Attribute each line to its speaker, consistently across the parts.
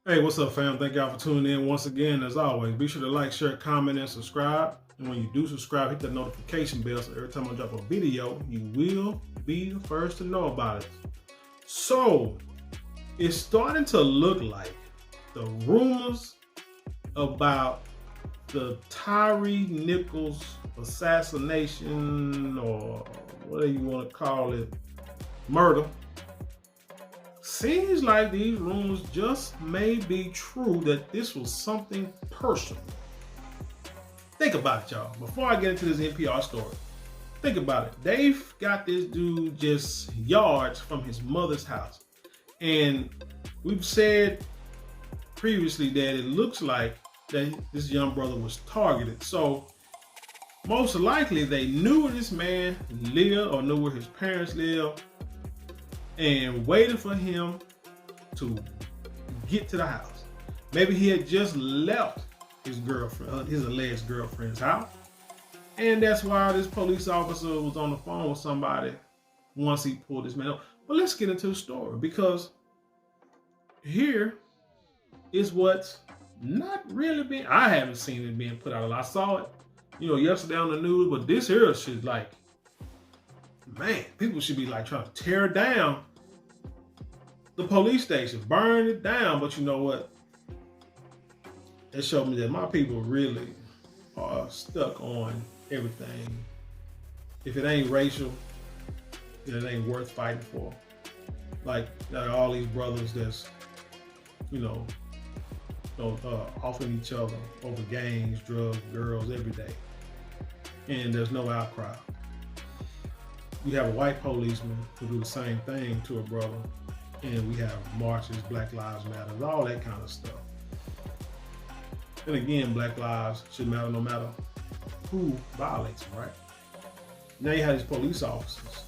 Speaker 1: Hey, what's up, fam? Thank y'all for tuning in once again. As always, be sure to like, share, comment, and subscribe. And when you do subscribe, hit that notification bell so every time I drop a video, you will be the first to know about it. So, it's starting to look like the rumors about the Tyre Nichols assassination, or whatever you want to call it, murder. Seems like these rumors just may be true that this was something personal. Think about it, y'all. Before I get into this NPR story, think about it. They've got this dude just yards from his mother's house. And we've said previously that it looks like that this young brother was targeted. So most likely they knew where this man lived or knew where his parents lived and waited for him to get to the house. Maybe he had just left his girlfriend, his alleged girlfriend's house, and that's why this police officer was on the phone with somebody once he pulled this man up. But let's get into the story, because here is what's not really being, I haven't seen it being put out a lot. I saw it, yesterday on the news, but this here shit, like, man, people should be like trying to tear down the police station, burn it down. But you know what? It showed me that my people really are stuck on everything. If it ain't racial, then it ain't worth fighting for. Like, there are all these brothers that's, offering each other over gangs, drugs, girls every day. And there's no outcry. We have a white policeman who do the same thing to a brother. And we have marches, Black Lives Matter, all that kind of stuff. And again, Black lives should matter no matter who violates them, right? Now you have these police officers.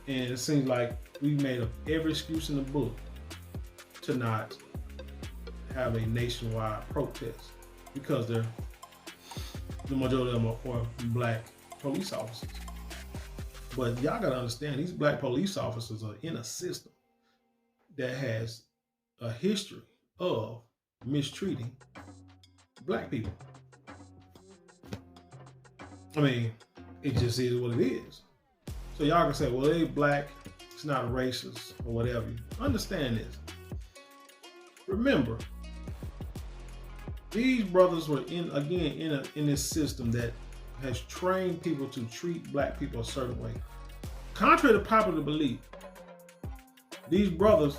Speaker 1: And it seems like we made up every excuse in the book to not have a nationwide protest, because the majority of them are black police officers. But y'all gotta understand, these black police officers are in a system that has a history of mistreating black people. I mean, it just is what it is. So y'all can say, well, they black, it's not racist or whatever. Understand this. Remember, these brothers were in this system that has trained people to treat black people a certain way. Contrary to popular belief, these brothers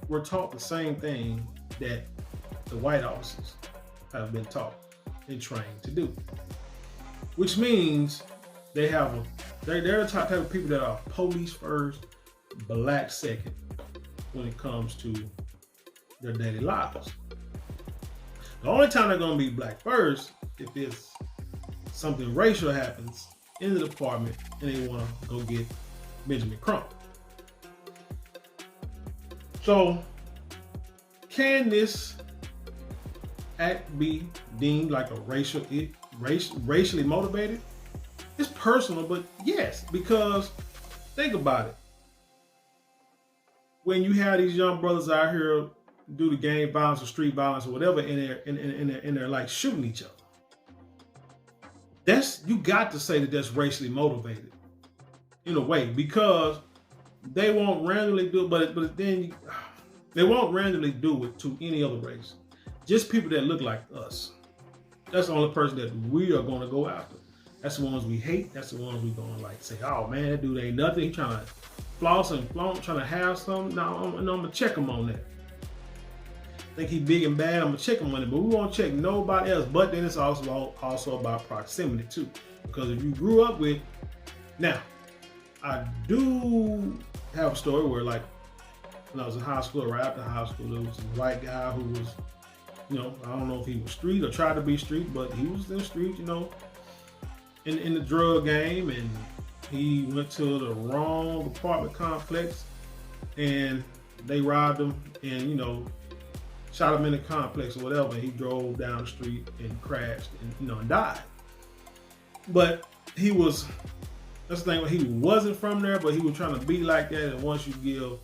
Speaker 1: were taught the same thing that the white officers have been taught and trained to do. Which means they're the type of people that are police first, black second when it comes to their daily lives. The only time they're going to be black first if it's something racial happens in the department and they want to go get Benjamin Crump. So, can this act be deemed like a racially motivated? It's personal, but yes, because think about it. When you have these young brothers out here do the gang violence or street violence or whatever, and they're like shooting each other, you got to say that that's racially motivated in a way, because they won't randomly do it, but then they won't randomly do it to any other race. Just people that look like us. That's the only person that we are going to go after. That's the ones we hate. That's the ones we going to like say, oh man, that dude ain't nothing. He trying to floss and flaunt, trying to have something. No, I'm going to check him on that. Think he big and bad, I'm gonna check him on it, but we won't check nobody else. But then it's also about proximity too, because if you grew up with, now I do have a story where, like, when I was in high school, right after high school, there was a white guy who was, I don't know if he was street or tried to be street, but he was in the street, in the drug game, and he went to the wrong apartment complex, and they robbed him, and shot him in the complex or whatever, and he drove down the street and crashed and died. But that's the thing, he wasn't from there, but he was trying to be like that. And once you give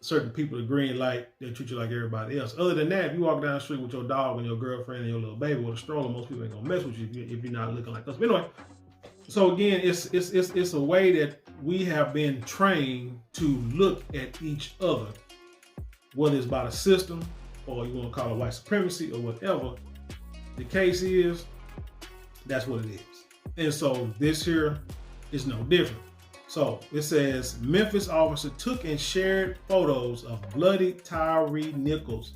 Speaker 1: certain people, the green light, they treat you like everybody else. Other than that, if you walk down the street with your dog and your girlfriend and your little baby with a stroller, most people ain't gonna mess with you if you're not looking like us. But anyway, so again, it's a way that we have been trained to look at each other, whether it's by the system or you want to call it white supremacy or whatever the case is. That's what it is. And so this here is no different. So it says Memphis officer took and shared photos of bloody Tyre Nichols.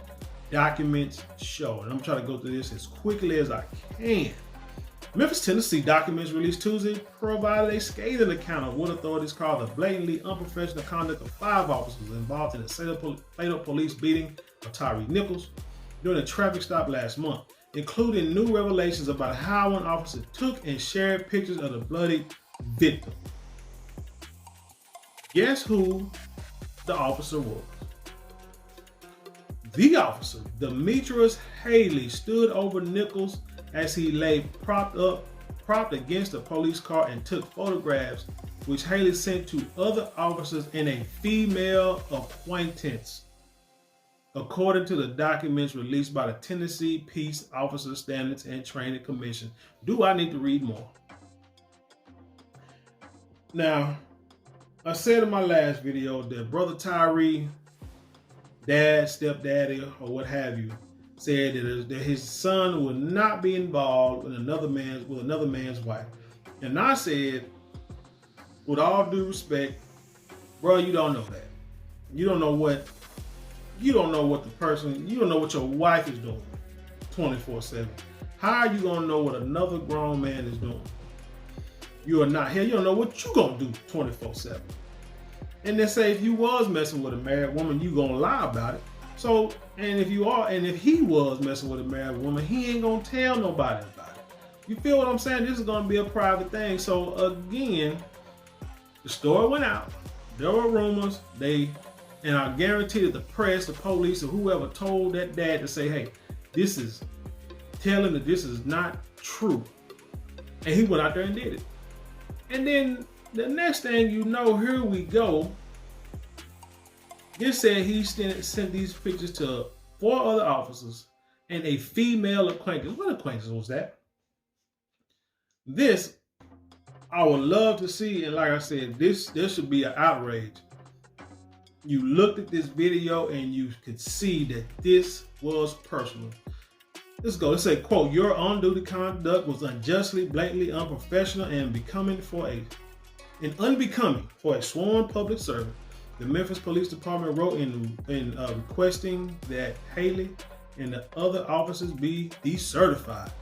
Speaker 1: Documents show. And I'm trying to go through this as quickly as I can. Memphis, Tennessee documents released Tuesday provided a scathing account of what authorities call the blatantly unprofessional conduct of 5 officers involved in a fatal police beating of Tyre Nichols during a traffic stop last month, including new revelations about how an officer took and shared pictures of the bloody victim. Guess who the officer was? The officer, Demetrius Haley, stood over Nichols as he lay propped against a police car and took photographs, which Haley sent to other officers and a female acquaintance, according to the documents released by the Tennessee Peace Officer Standards and Training Commission. Do I need to read more? Now, I said in my last video that Brother Tyre, dad, stepdaddy, or what have you, said that his son would not be involved with another man's wife. And I said, with all due respect, bro, you don't know that. You don't know what your wife is doing 24/7. How are you gonna know what another grown man is doing? You are not here. You don't know what you gonna do 24/7. And they say if you was messing with a married woman, you gonna lie about it. So, and if he was messing with a married woman, he ain't gonna tell nobody about it. You feel what I'm saying? This is gonna be a private thing. So again, the story went out. There were rumors. And I guarantee that the press, the police, or whoever told that dad to say, hey, tell him that this is not true. And he went out there and did it. And then the next thing you know, here we go. This said he sent these pictures to 4 other officers and a female acquaintance. What acquaintance was that? This, I would love to see. And like I said, this should be an outrage. You looked at this video and you could see that this was personal. Let's go. Let's say, quote, your on-duty conduct was unjustly, blatantly unprofessional and unbecoming for a sworn public servant. The Memphis Police Department wrote in requesting that Haley and the other officers be decertified.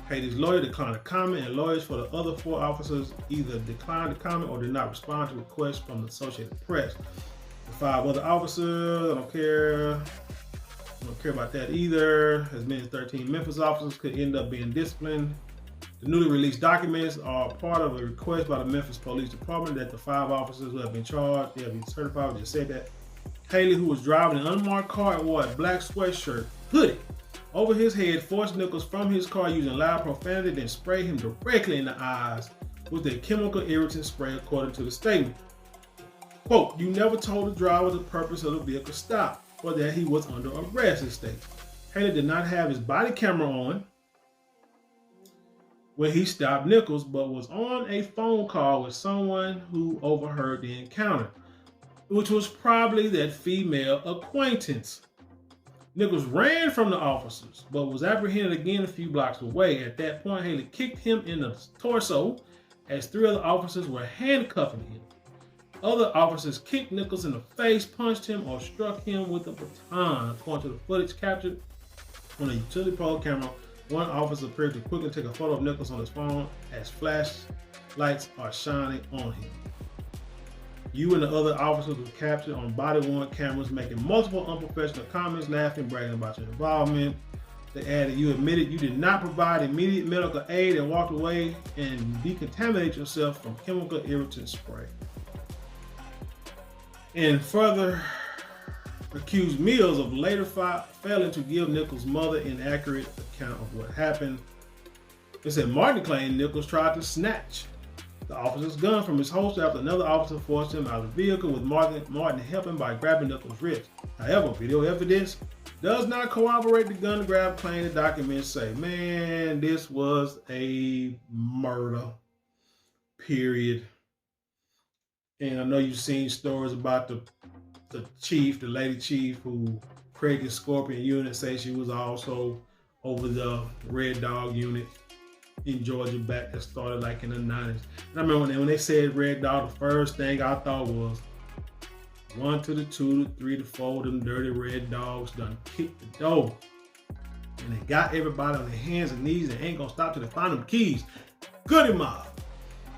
Speaker 1: Haley's lawyer declined to comment, and lawyers for the other 4 officers either declined to comment or did not respond to requests from the Associated Press. The 5 other officers, I don't care about that either. As many as 13 Memphis officers could end up being disciplined. The newly released documents are part of a request by the Memphis Police Department that the 5 officers who have been charged, they have been certified. We just said that. Haley, who was driving an unmarked car and wore a black sweatshirt hoodie over his head, forced Nichols from his car using loud profanity, then sprayed him directly in the eyes with a chemical irritant spray, according to the statement. Quote, you never told the driver the purpose of the vehicle stop or that he was under arrest, it states. Haley did not have his body camera on when he stopped Nichols, but was on a phone call with someone who overheard the encounter, which was probably that female acquaintance. Nichols ran from the officers, but was apprehended again a few blocks away. At that point, Haley kicked him in the torso as 3 other officers were handcuffing him. Other officers kicked Nichols in the face, punched him, or struck him with a baton. According to the footage captured on a utility pole camera, one officer appeared to quickly take a photo of Nichols on his phone as flashlights are shining on him. You and the other officers were captured on body-worn cameras making multiple unprofessional comments, laughing, bragging about your involvement. They added, you admitted you did not provide immediate medical aid and walked away and decontaminated yourself from chemical irritant spray. And further accused Mills of later failing to give Nichols' mother an accurate account of what happened. It said Martin claimed Nichols tried to snatch the officer's gun from his holster after another officer forced him out of the vehicle, with Martin helping by grabbing Nichols' wrist. However, video evidence does not corroborate the gun grab claim. The documents say, man, this was a murder, period. And I know you've seen stories about the chief, the lady chief, who created the Scorpion unit, say she was also over the Red Dog unit in Georgia back that started like in the 90s. And I remember when they said Red Dog, the first thing I thought was 1 to the 2 to 3 to 4, them dirty Red Dogs done kicked the door. And they got everybody on their hands and knees and ain't gonna stop till they find them keys. Goody mob.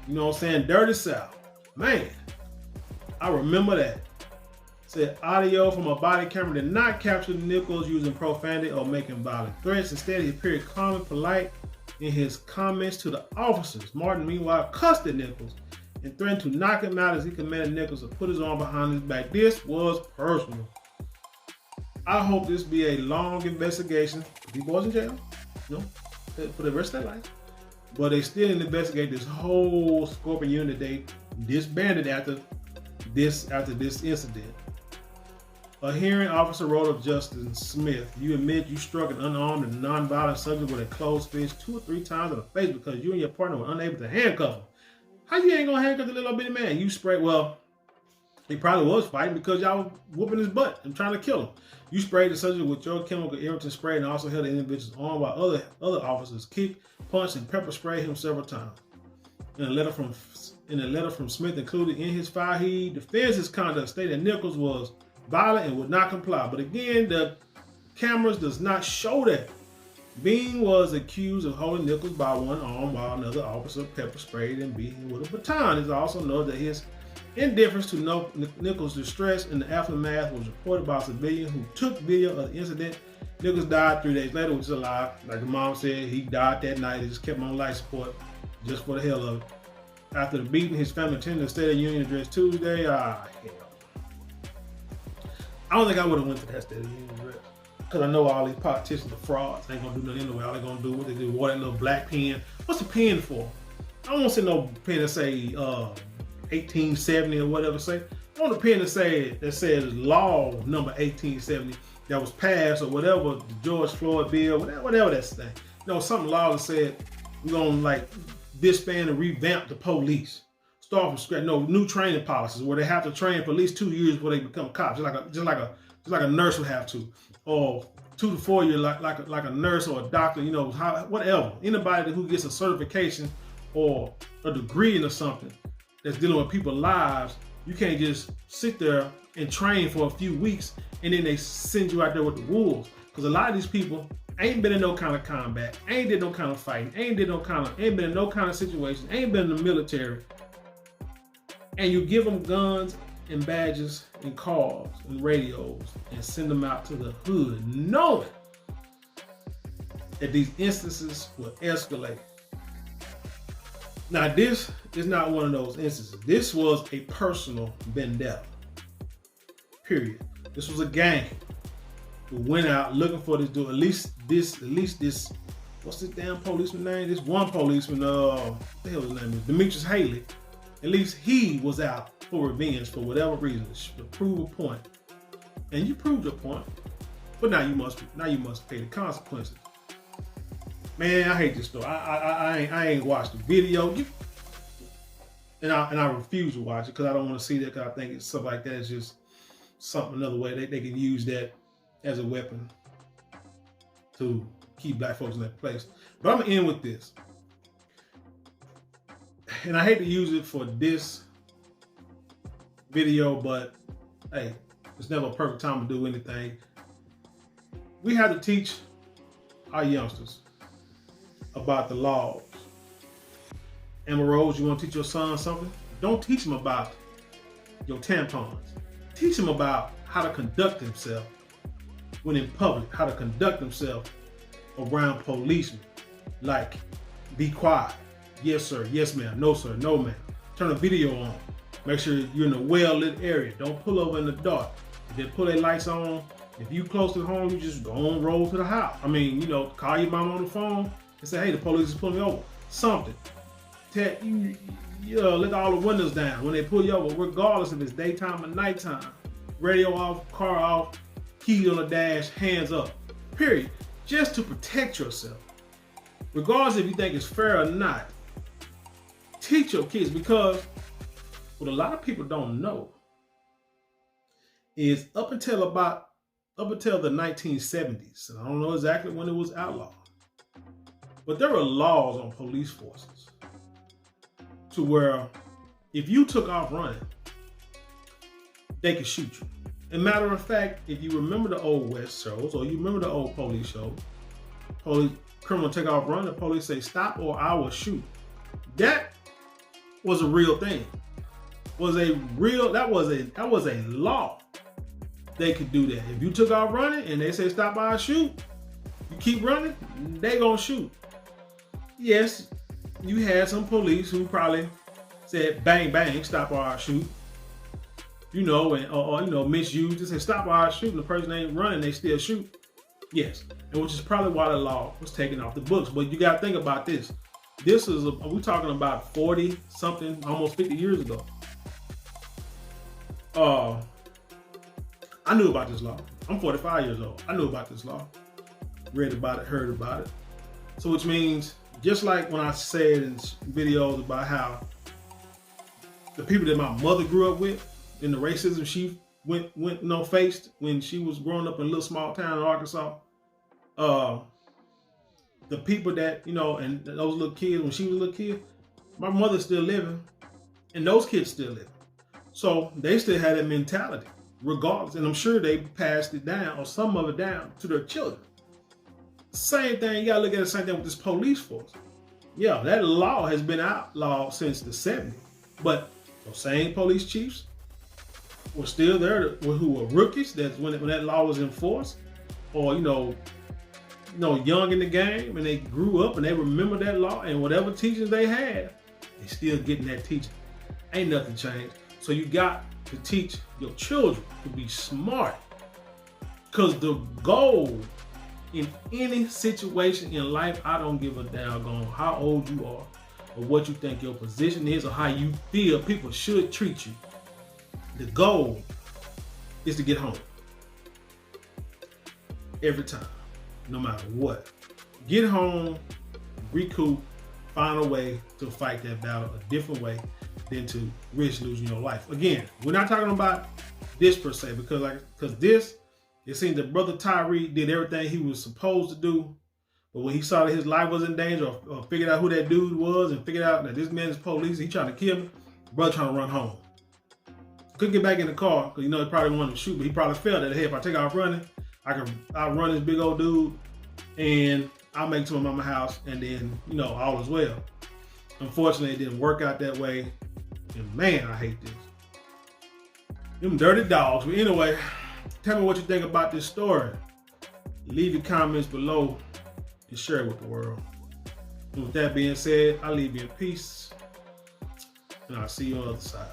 Speaker 1: You know what I'm saying? Dirty South. Man, I remember that. Said audio from a body camera did not capture Nichols using profanity or making violent threats. Instead, he appeared calm and polite in his comments to the officers. Martin, meanwhile, cussed at Nichols and threatened to knock him out as he commanded Nichols to put his arm behind his back. This was personal. I hope this be a long investigation. These boys in jail, you know, for the rest of their life. But they still investigate this whole Scorpion unit they disbanded after this incident. A hearing officer wrote of Justin Smith, you admit you struck an unarmed and non-violent subject with a closed fist 2 or 3 times in the face because you and your partner were unable to handcuff him. How you ain't gonna handcuff the little bitty man? You sprayed, well, he probably was fighting because y'all were whooping his butt and trying to kill him. You sprayed the subject with your chemical irritant spray and also held the individual's arm while other officers kicked, punched, and pepper sprayed him several times. In a letter from Smith included in his file, he defends his conduct, stating Nichols was violent and would not comply. But again, the cameras does not show that. Bean was accused of holding Nichols by one arm while another officer pepper sprayed and beat him with a baton. It also noted that his indifference to Nichols' distress in the aftermath was reported by a civilian who took video of the incident. Nichols died 3 days later, which is a lie. Like the mom said, he died that night. He just kept him on life support just for the hell of it. After the beating, his family attended the State of the Union address Tuesday. Hell. I don't think I would have went to that State of the Union address because I know all these politicians are frauds. They ain't gonna do nothing anyway. All they gonna do what they do. Wore that little black pen. What's the pen for? I don't want to see no pen that say 1870 or whatever say. I want a pen that says law number 1870 that was passed or whatever, the George Floyd bill, whatever that's thing. You know, something law that said we're gonna like disband and revamp the police. Start from scratch. No, new training policies where they have to train for at least 2 years before they become cops, just like a nurse would have to, or 2 to 4 years like a nurse or a doctor. You know, whatever. Anybody who gets a certification or a degree into something that's dealing with people's lives, you can't just sit there and train for a few weeks and then they send you out there with the wolves. Because a lot of these people ain't been in no kind of combat, ain't did no kind of fighting, ain't been in no kind of situation, ain't been in the military. And you give them guns and badges and cars and radios and send them out to the hood, knowing that these instances will escalate. Now, this is not one of those instances. This was a personal vendetta. Period. This was a gang who went out looking for this dude. At least this. What's this damn policeman's name? This one policeman. What the hell his name is? Demetrius Haley. At least he was out for revenge for whatever reason to prove a point. And you proved your point, but now you must pay the consequences. Man, I hate this story. I ain't watched the video, and I refuse to watch it because I don't want to see that. Because I think it's stuff like that is just another way they can use that as a weapon to keep black folks in that place. But I'm gonna end with this. And I hate to use it for this video, but hey, it's never a perfect time to do anything. We have to teach our youngsters about the laws. Amber Rose, you want to teach your son something? Don't teach him about your tampons. Teach him about how to conduct himself when in public, how to conduct himself around policemen. Like, be quiet. Yes, sir. Yes, ma'am. No, sir. No, ma'am. Turn a video on. Make sure you're in a well-lit area. Don't pull over in the dark. If they pull their lights on, if you close to home, you just go on, roll to the house. I mean, you know, call your mom on the phone and say, hey, the police is pulling me over. Something. You let all the windows down when they pull you over, regardless if it's daytime or nighttime. Radio off, car off, key on the dash, hands up. Period. Just to protect yourself. Regardless if you think it's fair or not. Teach your kids, because what a lot of people don't know is up until the 1970s, and I don't know exactly when it was outlawed, but there were laws on police forces to where if you took off running, they could shoot you. And matter of fact, if you remember the old West shows, or you remember the old police shows, criminal take off running, the police say stop or I will shoot. That was a real thing. That was a law. They could do that. If you took off running and they say stop or I shoot, you keep running, they gonna shoot. Yes, you had some police who probably said bang bang, stop or I shoot. Or misused it, say stop or I shoot, and the person ain't running, they still shoot. Yes, and which is probably why the law was taken off the books. But you gotta think about this. We're talking about 40 something, almost 50 years ago. I knew about this law. I'm 45 years old. I knew about this law. Read about it, heard about it. So which means, just like when I said in videos about how the people that my mother grew up with and the racism she faced when she was growing up in a little small town in Arkansas, the people that, and those little kids, when she was a little kid, my mother's still living and those kids still living. So they still had that mentality regardless. And I'm sure they passed it down, or some of it down, to their children. Same thing, you gotta look at the same thing with this police force. Yeah, that law has been outlawed since the 70s. But those same police chiefs were still there, who were rookies. That's when that law was enforced, or young in the game, and they grew up and they remember that law, and whatever teachings they had, they still getting that teaching. Ain't nothing changed. So you got to teach your children to be smart, because the goal in any situation in life, I don't give a doggone how old you are, or what you think your position is, or how you feel people should treat you. The goal is to get home every time, no matter what. Get home, recoup, find a way to fight that battle a different way than to risk losing your life. Again, we're not talking about this per se, because this, it seemed that Brother Tyre did everything he was supposed to do, but when he saw that his life was in danger, or figured out who that dude was, and figured out that this man is police, he trying to kill me, brother trying to run home. Couldn't get back in the car, because he probably wanted to shoot, but he probably felt that, hey, if I take off running, I'll run this big old dude, and I'll make it to my mama's house, and then, all is well. Unfortunately, it didn't work out that way, and man, I hate this. Them dirty dogs. But anyway, tell me what you think about this story. Leave your comments below and share it with the world. And with that being said, I'll leave you in peace, and I'll see you on the other side.